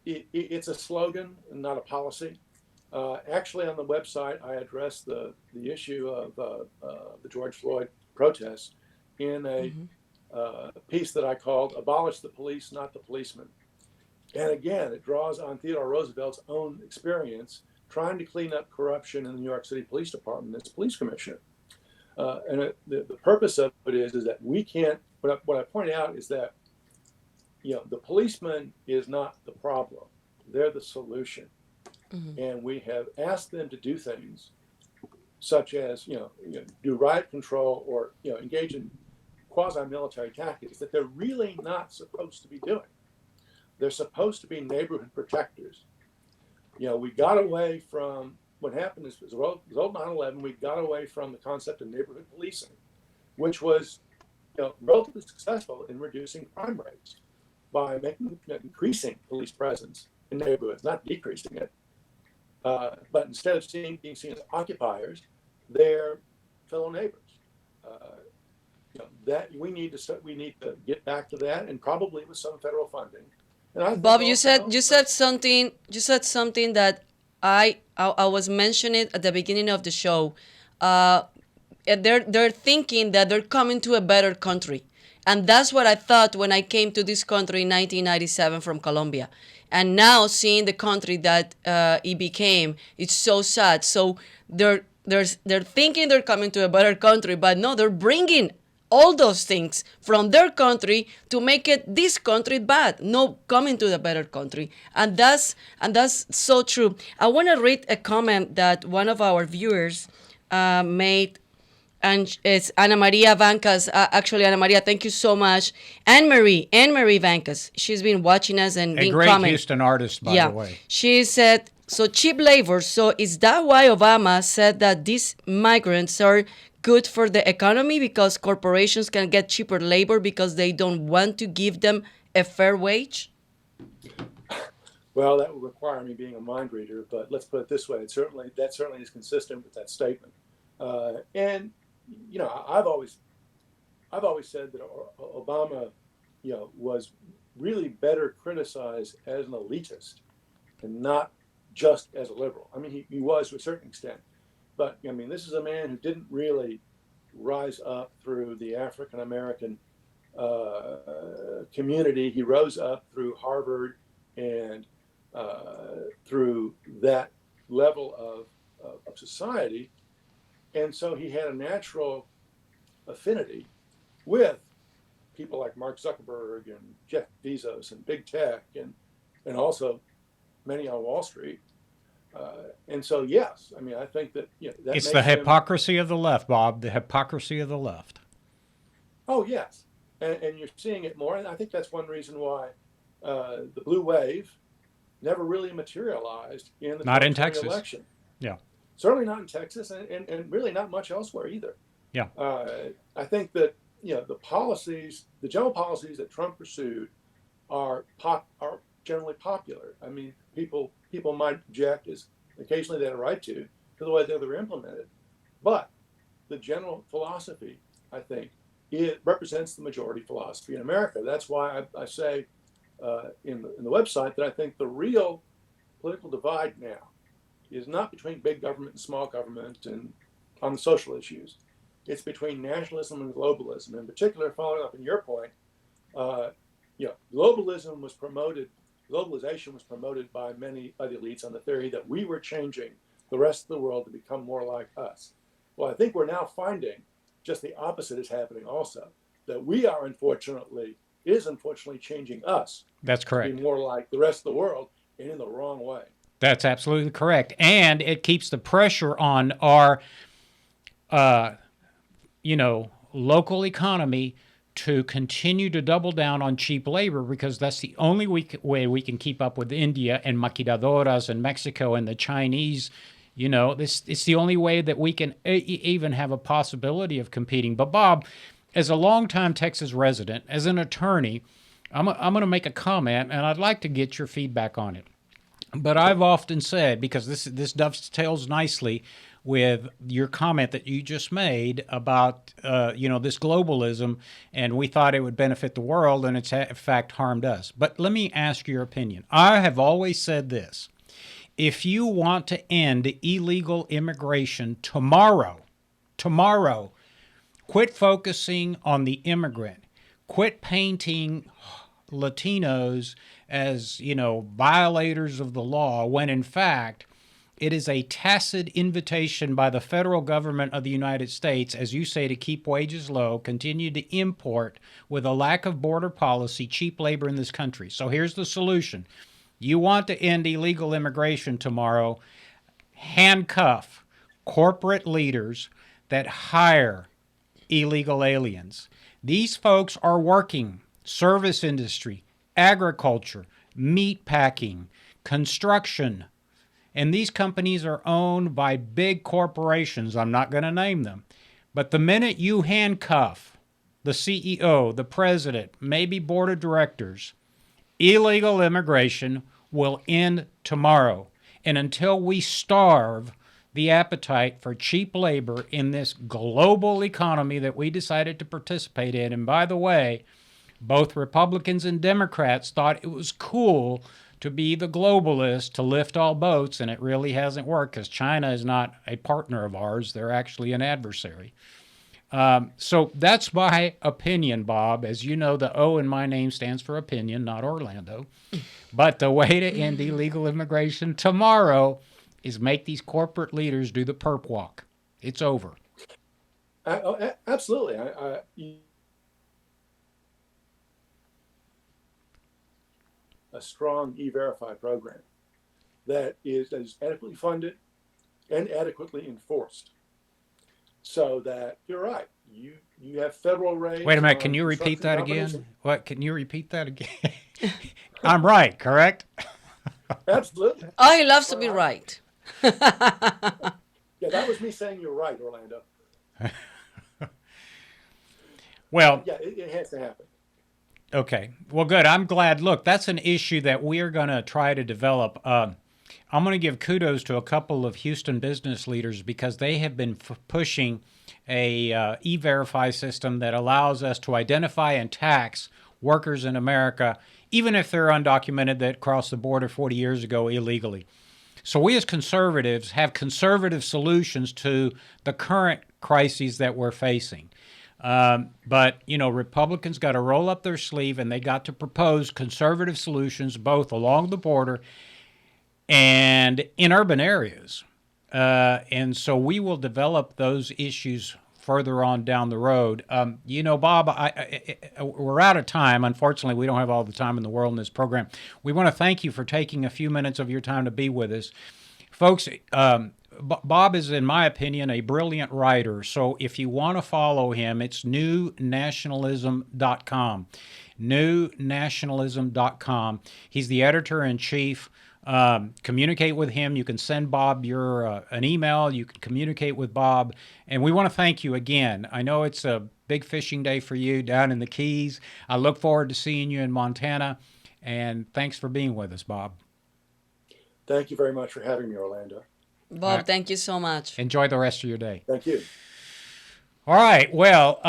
It's a slogan, not a policy. Actually, on the website, I addressed the issue of the George Floyd protests in a piece that I called "Abolish the Police, Not the Policemen." And again, it draws on Theodore Roosevelt's own experience trying to clean up corruption in the New York City Police Department as police commissioner. The purpose of it is that we can't. What I point out is that the policeman is not the problem; they're the solution. Mm-hmm. And we have asked them to do things such as do riot control or engage in quasi-military tactics that they're really not supposed to be doing. They're supposed to be neighborhood protectors. We got away from what happened is it was old 9/11. We got away from the concept of neighborhood policing, which was relatively successful in reducing crime rates by increasing police presence in neighborhoods, not decreasing it. But instead of being seen as occupiers, they're fellow neighbors. That we need to get back to that, and probably with some federal funding. Bob, you said something that I was mentioning at the beginning of the show. They're thinking that they're coming to a better country, and that's what I thought when I came to this country in 1997 from Colombia. And now seeing the country that it became, it's so sad. So they're thinking they're coming to a better country, but no, they're bringing all those things from their country to make it this country bad. No, coming to the better country, and that's so true. I want to read a comment that one of our viewers made. And it's Ana Maria Vancas. Actually, Ana Maria, thank you so much. Anne Marie Vancas. She's been watching us and been commenting. A great Houston artist, by the way. She said, so cheap labor. So is that why Obama said that these migrants are good for the economy, because corporations can get cheaper labor because they don't want to give them a fair wage? Well, that would require me being a mind reader, but let's put it this way. That certainly is consistent with that statement. And I've always said that Obama, was really better criticized as an elitist and not just as a liberal. I mean, he was to a certain extent, but this is a man who didn't really rise up through the African American community. He rose up through Harvard and through that level of society. And so he had a natural affinity with people like Mark Zuckerberg and Jeff Bezos and big tech and also many on Wall Street. And so, yes, I mean, I think that, that it's makes the him, hypocrisy of the left, Bob, the hypocrisy of the left. oh, yes. And you're seeing it more. And I think that's one reason why the blue wave never really materialized in the Not in 2020 Texas. election. Yeah. Certainly not in Texas and really not much elsewhere either. Yeah. I think that, the policies, the general policies that Trump pursued are generally popular. I mean, people might object, as occasionally they have a right to the way that they're implemented. But the general philosophy, I think, it represents the majority philosophy in America. That's why I say in the website that I think the real political divide now is not between big government and small government and on the social issues. It's between nationalism and globalism. In particular, following up on your point, globalization was promoted by many of the elites on the theory that we were changing the rest of the world to become more like us. Well, I think we're now finding just the opposite is happening also, that we are unfortunately changing us. That's correct. To be more like the rest of the world and in the wrong way. That's absolutely correct. And it keeps the pressure on our, local economy to continue to double down on cheap labor, because that's the only way we can keep up with India and maquiladoras and Mexico and the Chinese. It's the only way that we can even have a possibility of competing. But Bob, as a longtime Texas resident, as an attorney, I'm going to make a comment, and I'd like to get your feedback on it. But I've often said, because this dovetails nicely with your comment that you just made about, this globalism, and we thought it would benefit the world, and it's in fact harmed us. But let me ask your opinion. I have always said this. If you want to end illegal immigration tomorrow, quit focusing on the immigrant. Quit painting Latinos as, violators of the law, when in fact it is a tacit invitation by the federal government of the United States, as you say, to keep wages low, continue to import, with a lack of border policy, cheap labor in this country. So here's the solution. You want to end illegal immigration tomorrow, handcuff corporate leaders that hire illegal aliens. These folks are working service industry, agriculture, meat packing, construction, and these companies are owned by big corporations. I'm not going to name them. But the minute you handcuff the CEO, the president, maybe board of directors, illegal immigration will end tomorrow. And until we starve the appetite for cheap labor in this global economy that we decided to participate in, and by the way, both Republicans and Democrats thought it was cool to be the globalist, to lift all boats, and it really hasn't worked, because China is not a partner of ours. They're actually an adversary. So that's my opinion, Bob. As you know, the O in my name stands for opinion, not Orlando. But the way to end illegal immigration tomorrow is make these corporate leaders do the perp walk. It's over. Absolutely. A strong E-Verify program that is adequately funded and adequately enforced, so that you're right. You have federal rates. Wait a minute. Can you repeat that again? What? Can you repeat that again? I'm right, correct? Absolutely. Oh, he loves to be right. Yeah, that was me saying you're right, Orlando. Well, yeah, it has to happen. Okay. Well, good. I'm glad. Look, that's an issue that we are going to try to develop. I'm going to give kudos to a couple of Houston business leaders, because they have been pushing a E-Verify system that allows us to identify and tax workers in America, even if they're undocumented, that crossed the border 40 years ago illegally. So we as conservatives have conservative solutions to the current crises that we're facing. But, Republicans got to roll up their sleeve, and they got to propose conservative solutions both along the border and in urban areas. And so we will develop those issues further on down the road. Bob, we're out of time. Unfortunately, we don't have all the time in the world in this program. We want to thank you for taking a few minutes of your time to be with us. Folks, Bob is, in my opinion, a brilliant writer. So if you want to follow him, it's newnationalism.com. Newnationalism.com. He's the editor-in-chief. Communicate with him. You can send Bob an email. You can communicate with Bob. And we want to thank you again. I know it's a big fishing day for you down in the Keys. I look forward to seeing you in Montana. And thanks for being with us, Bob. Thank you very much for having me, Orlando. Bob, thank you so much. Enjoy the rest of your day. Thank you. All right. Well,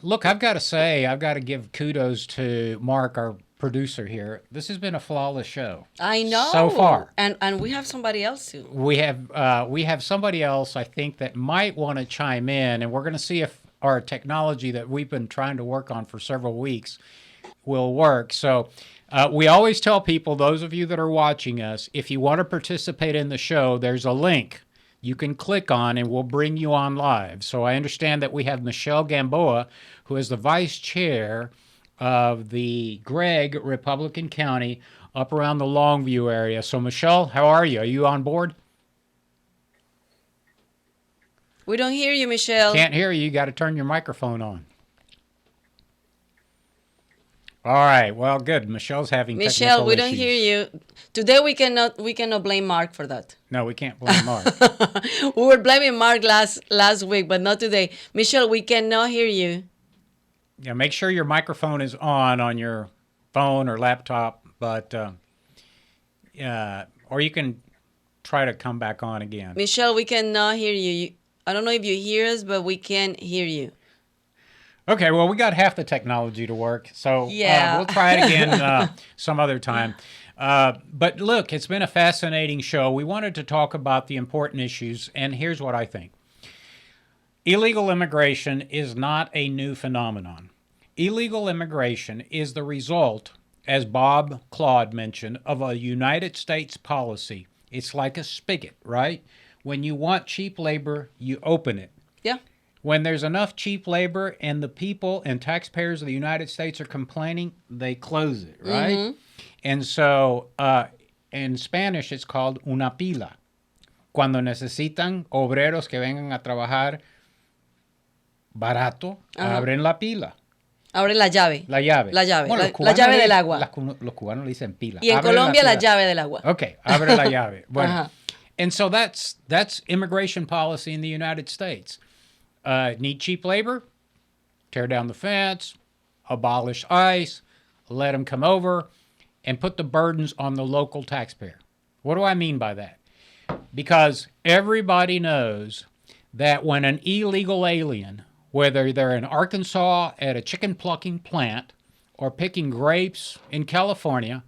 look, I've got to give kudos to Mark, our producer here. This has been a flawless show. I know. So far. And we have somebody else too. We have somebody else, I think, that might want to chime in, and we're going to see if our technology that we've been trying to work on for several weeks will work. So we always tell people, those of you that are watching us, if you want to participate in the show, there's a link you can click on and we'll bring you on live. So I understand that we have Michelle Gamboa, who is the vice chair of the Gregg Republican County up around the Longview area. So Michelle, how are you? Are you on board? We don't hear you, Michelle. Can't hear you. You got to turn your microphone on. All right. Well, good. Michelle's having Michelle, we don't issues. hear you. Today we cannot blame Mark for that. No, we can't blame Mark. We were blaming Mark last week, but not today. Michelle, we cannot hear you. Yeah, make sure your microphone is on your phone or laptop, but or you can try to come back on again. Michelle, we cannot hear you. I don't know if you hear us, but we can't hear you. Okay, well, we got half the technology to work, so yeah. We'll try it again some other time. But look, it's been a fascinating show. We wanted to talk about the important issues, and here's what I think. Illegal immigration is not a new phenomenon. Illegal immigration is the result, as Bob Claude mentioned, of a United States policy. It's like a spigot, right? When you want cheap labor, you open it. Yeah. When there's enough cheap labor and the people and taxpayers of the United States are complaining, they close it, right? Mm-hmm. And so in Spanish, it's called una pila. Cuando necesitan obreros que vengan a trabajar barato, abren la pila. Abren la llave. La llave. La llave. Bueno, la llave del agua. Los cubanos le dicen pila. Y en Abre Colombia la pila. llave del agua. Okay, abre la llave. Bueno. And so that's immigration policy in the United States. Need cheap labor? Tear down the fence, abolish ICE, let them come over, and put the burdens on the local taxpayer. What do I mean by that? Because everybody knows that when an illegal alien, whether they're in Arkansas at a chicken plucking plant or picking grapes in California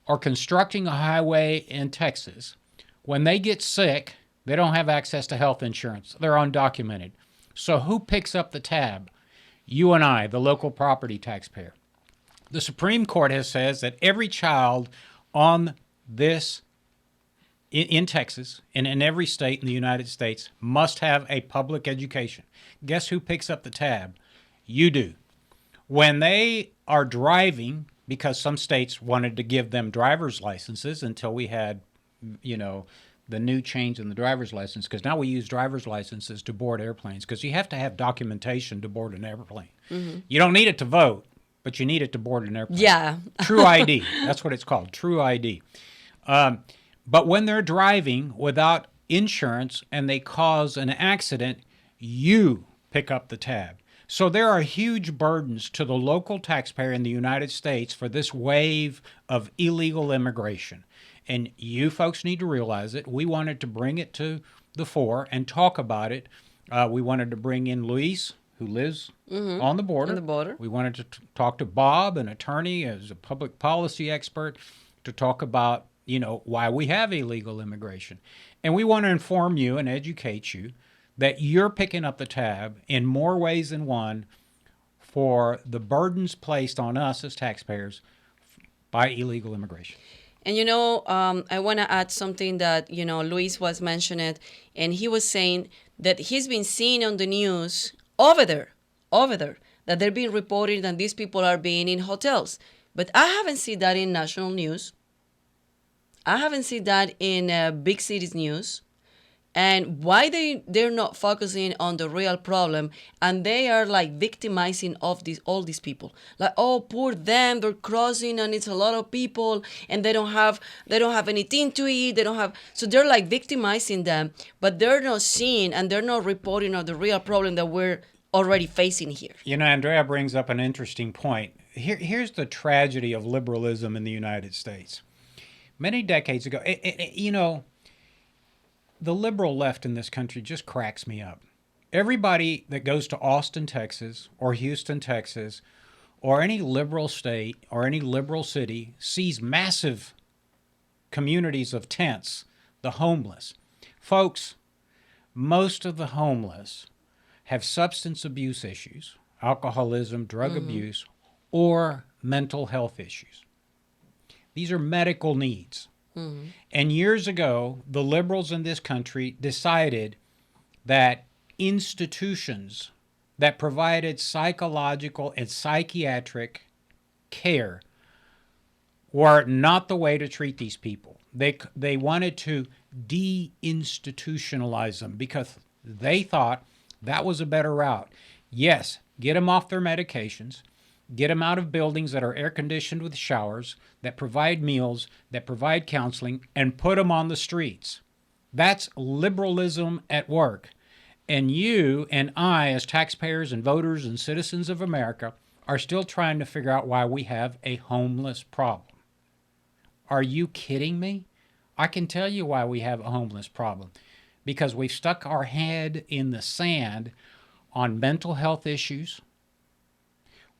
or constructing a highway in Texas, when they get sick, they don't have access to health insurance. They're undocumented. So who picks up the tab? You and I, the local property taxpayer. The Supreme Court has said that every child on this in Texas and in every state in the United States must have a public education. Guess who picks up the tab? You do. When they are driving, because some states wanted to give them driver's licenses until we had, the new change in the driver's license, because now we use driver's licenses to board airplanes, because you have to have documentation to board an airplane. Mm-hmm. You don't need it to vote, but you need it to board an airplane. Yeah. True ID. That's what it's called, true ID. But when they're driving without insurance and they cause an accident, you pick up the tab. So there are huge burdens to the local taxpayer in the United States for this wave of illegal immigration. And you folks need to realize it. We wanted to bring it to the fore and talk about it. We wanted to bring in Luis, who lives on the border. On the border. We wanted to talk to Bob, an attorney, as a public policy expert, to talk about, why we have illegal immigration. And we want to inform you and educate you that you're picking up the tab in more ways than one for the burdens placed on us as taxpayers by illegal immigration. And I want to add something that Luis was mentioning, and he was saying that he's been seeing on the news over there, that they're being reported that these people are being in hotels. But I haven't seen that in national news. I haven't seen that in big cities news. And why they're not focusing on the real problem, and they are like victimizing of all these people. Like, oh, poor them, they're crossing and it's a lot of people and they don't have anything to eat. So they're like victimizing them, but they're not seeing and they're not reporting on the real problem that we're already facing here. Andrea brings up an interesting point. Here's the tragedy of liberalism in the United States. Many decades ago, the liberal left in this country just cracks me up. Everybody that goes to Austin, Texas, or Houston, Texas, or any liberal state or any liberal city sees massive communities of tents, the homeless. Folks, most of the homeless have substance abuse issues, alcoholism, drug abuse, or mental health issues. These are medical needs. And years ago, the liberals in this country decided that institutions that provided psychological and psychiatric care were not the way to treat these people. They wanted to de-institutionalize them because they thought that was a better route. Yes, get them off their medications, get them out of buildings that are air-conditioned with showers, that provide meals, that provide counseling, and put them on the streets. That's liberalism at work. And you and I, as taxpayers and voters and citizens of America, are still trying to figure out why we have a homeless problem. Are you kidding me? I can tell you why we have a homeless problem. Because we've stuck our head in the sand on mental health issues.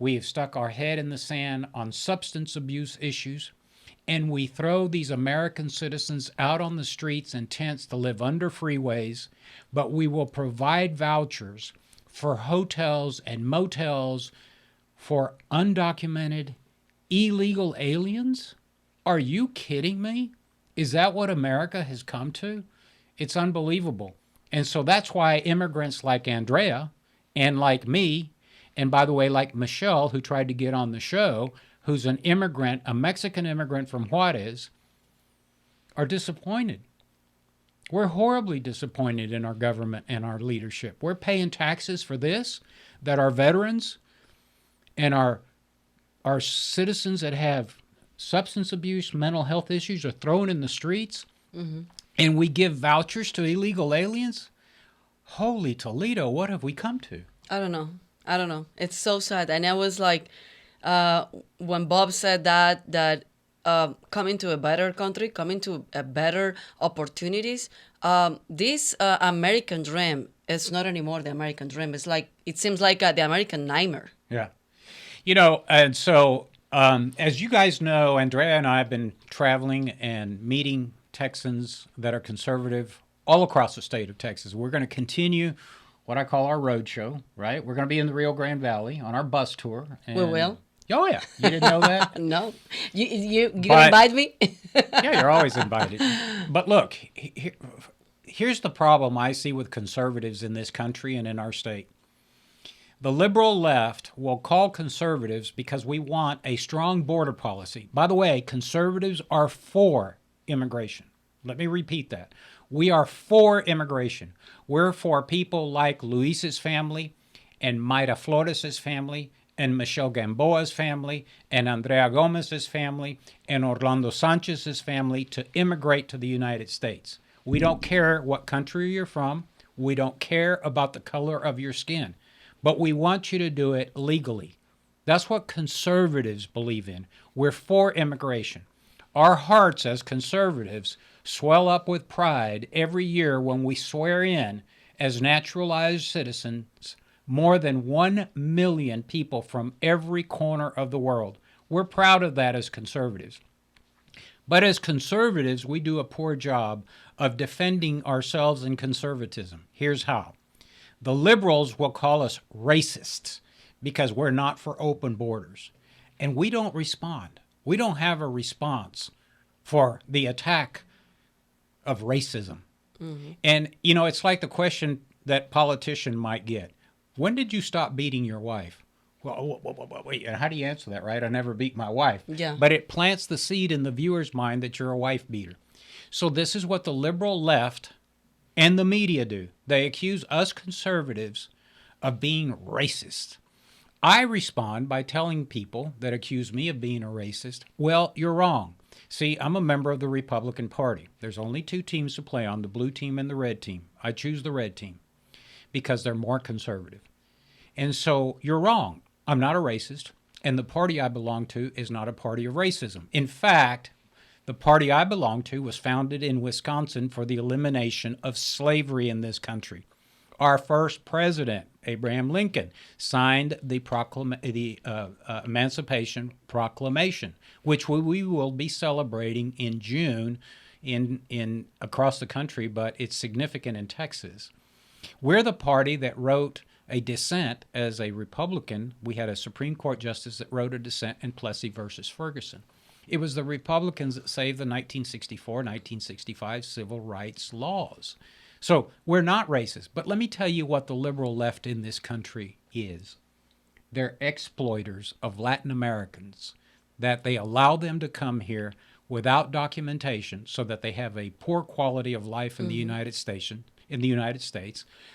We have stuck our head in the sand on substance abuse issues, and we throw these American citizens out on the streets in tents to live under freeways, but we will provide vouchers for hotels and motels for undocumented illegal aliens? Are you kidding me? Is that what America has come to? It's unbelievable. And so that's why immigrants like Andrea and like me, and by the way, like Michelle, who tried to get on the show, who's an immigrant, a Mexican immigrant from Juarez, are disappointed. We're horribly disappointed in our government and our leadership. We're paying taxes for this, that our veterans and our citizens that have substance abuse, mental health issues are thrown in the streets, and we give vouchers to illegal aliens? Holy Toledo, what have we come to? I don't know. It's so sad. And I was like, when Bob said that coming to a better country, coming to a better opportunities, this American dream is not anymore the American dream. It's like, it seems like the American nightmare. Yeah. And so as you guys know, Andrea and I have been traveling and meeting Texans that are conservative all across the state of Texas. We're going to continue what I call our road show, right? We're going to be in the Rio Grande Valley on our bus tour. We will? Oh, yeah. You didn't know that? No. You invite me? Yeah, you're always invited. But look, here's the problem I see with conservatives in this country and in our state. The liberal left will call conservatives because we want a strong border policy. By the way, conservatives are for immigration. Let me repeat that. We are for immigration. We're for people like Luis's family and Mayra Flores' family and Michelle Gamboa's family and Andrea Gomez's family and Orlando Sanchez's family to immigrate to the United States. We don't care what country you're from. We don't care about the color of your skin. But we want you to do it legally. That's what conservatives believe in. We're for immigration. Our hearts as conservatives swell up with pride every year when we swear in as naturalized citizens more than 1 million people from every corner of the world. We're proud of that as conservatives. But as conservatives, we do a poor job of defending ourselves in conservatism. Here's how. The liberals will call us racists because we're not for open borders. And we don't respond. We don't have a response for the attack of racism. Mm-hmm. And, you know, it's like the question that politician might get. When did you stop beating your wife? Well, wait, how do you answer that, right? I never beat my wife. Yeah. But it plants the seed in the viewer's mind that you're a wife beater. So this is what the liberal left and the media do. They accuse us conservatives of being racist. I respond by telling people that accuse me of being a racist, well, you're wrong. See, I'm a member of the Republican Party. There's only two teams to play on, the blue team and the red team. I choose the red team because they're more conservative. And so you're wrong. I'm not a racist, and the party I belong to is not a party of racism. In fact, the party I belong to was founded in Wisconsin for the elimination of slavery in this country. Our first president, Abraham Lincoln, signed the Emancipation Proclamation, which we will be celebrating in June in across the country, but it's significant in Texas. We're the party that wrote a dissent as a Republican. We had a Supreme Court justice that wrote a dissent in Plessy versus Ferguson. It was the Republicans that saved the 1964-1965 civil rights laws. So we're not racist. But let me tell you what the liberal left in this country is. They're exploiters of Latin Americans, that they allow them to come here without documentation so that they have a poor quality of life in the United States,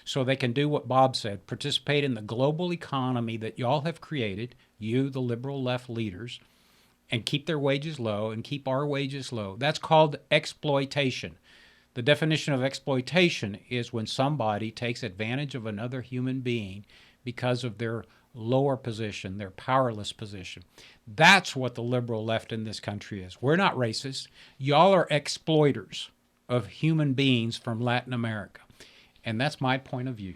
so they can do what Bob said, participate in the global economy that y'all have created, you, the liberal left leaders, and keep their wages low and keep our wages low. That's called exploitation. The definition of exploitation is when somebody takes advantage of another human being because of their lower position, their powerless position. That's what the liberal left in this country is. We're not racist. Y'all are exploiters of human beings from Latin America. And that's my point of view.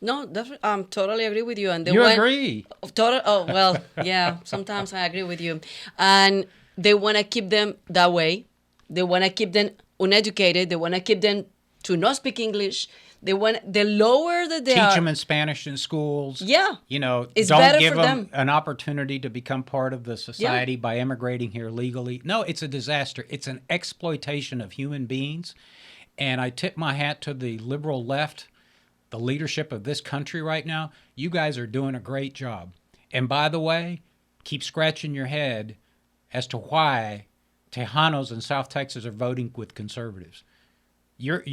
No, definitely, totally agree with you. And you agree? Oh, well, yeah, sometimes I agree with you. And they want to keep them that way. They want to keep them uneducated. They want to keep them to not speak English. The lower that they teach are. them in Spanish in schools. Yeah. You know, it's don't better give for them an opportunity to become part of the society by immigrating here legally. No, it's a disaster. It's an exploitation of human beings. And I tip my hat to the liberal left, the leadership of this country right now. You guys are doing a great job. And by the way, keep scratching your head as to why Tejanos in South Texas are voting with conservatives. You're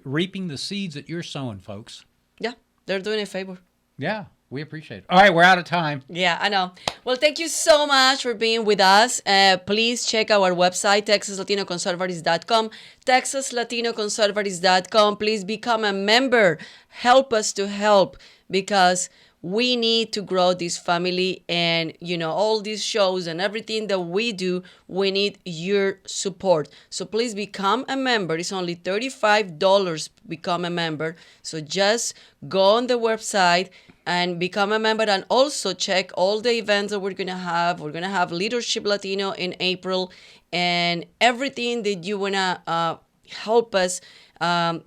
reaping the seeds that you're sowing, folks. Yeah, they're doing a favor. Yeah, we appreciate it. All right, we're out of time. Yeah, I know. Well, thank you so much for being with us. Please check our website, TexasLatinoConservatives.com, TexasLatinoConservatives.com. Please become a member. Help us to help, because we need to grow this family, and all these shows and everything that we do, we need your support. So please become a member. It's only $35 to become a member. So just go on the website and become a member, and also check all the events that we're going to have. We're going to have Leadership Latino in April, and everything that you want to help us,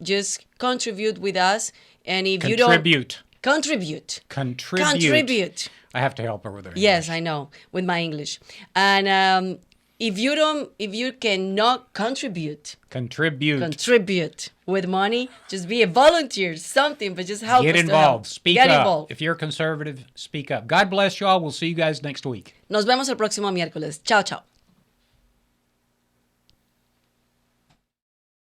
just contribute with us. And if you don't Contribute. I have to help her with her English. Yes, I know, with my English. And if you cannot contribute with money, just be a volunteer, something, but just help us. Get involved. Speak up. Involved. If you're a conservative, speak up. God bless you all. We'll see you guys next week. Nos vemos el próximo miércoles. Chao, chao.